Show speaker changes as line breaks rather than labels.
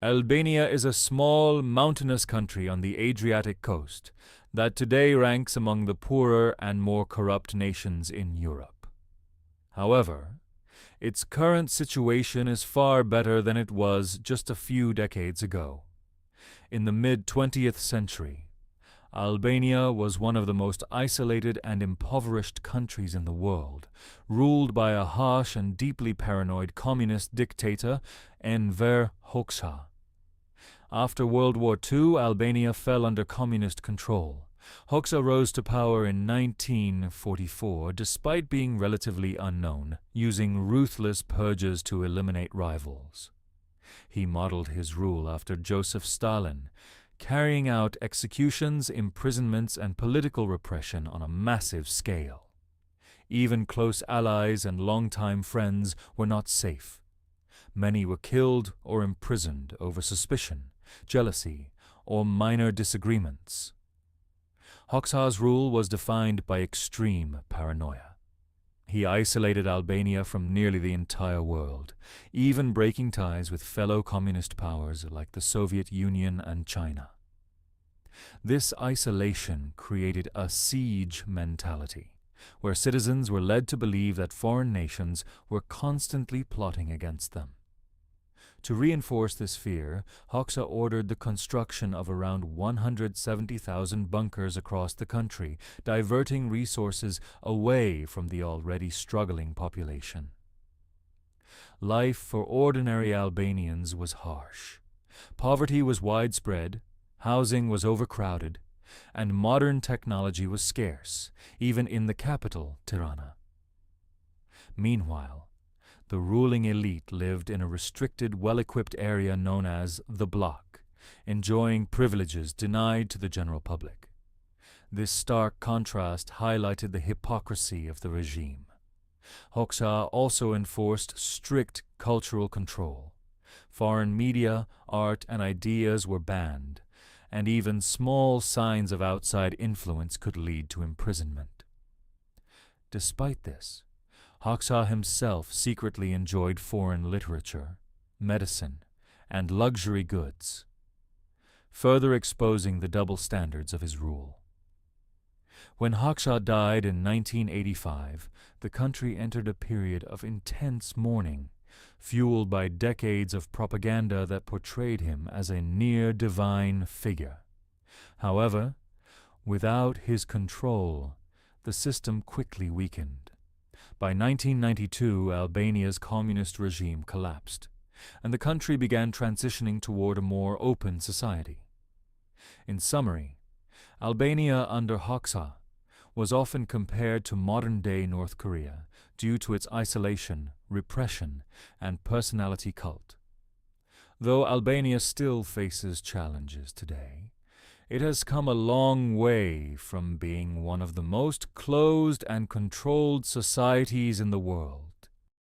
Albania is a small, mountainous country on the Adriatic coast that today ranks among the poorer and more corrupt nations in Europe. However, its current situation is far better than it was just a few decades ago. In the mid-20th century, Albania was one of the most isolated and impoverished countries in the world, ruled by a harsh and deeply paranoid communist dictator, Enver Hoxha. After World War II, Albania fell under communist control. Hoxha rose to power in 1944 despite being relatively unknown, using ruthless purges to eliminate rivals. He modeled his rule after Joseph Stalin, carrying out executions, imprisonments, and political repression on a massive scale. Even close allies and longtime friends were not safe. Many were killed or imprisoned over suspicion, jealousy, or minor disagreements. Hoxha's rule was defined by extreme paranoia. He isolated Albania from nearly the entire world, even breaking ties with fellow communist powers like the Soviet Union and China. This isolation created a siege mentality, where citizens were led to believe that foreign nations were constantly plotting against them. To reinforce this fear, Hoxha ordered the construction of around 170,000 bunkers across the country, diverting resources away from the already struggling population. Life for ordinary Albanians was harsh. Poverty was widespread, housing was overcrowded, and modern technology was scarce, even in the capital, Tirana. Meanwhile, the ruling elite lived in a restricted, well-equipped area known as the Bloc, enjoying privileges denied to the general public. This stark contrast highlighted the hypocrisy of the regime. Hoxha also enforced strict cultural control. Foreign media, art, and ideas were banned, and even small signs of outside influence could lead to imprisonment. Despite this, Hoxha himself secretly enjoyed foreign literature, medicine, and luxury goods, further exposing the double standards of his rule. When Hoxha died in 1985, the country entered a period of intense mourning, fueled by decades of propaganda that portrayed him as a near-divine figure. However, without his control, the system quickly weakened. By 1992, Albania's communist regime collapsed, and the country began transitioning toward a more open society. In summary, Albania under Hoxha was often compared to modern-day North Korea due to its isolation, repression, and personality cult. Though Albania still faces challenges today, it has come a long way from being one of the most closed and controlled societies in the world.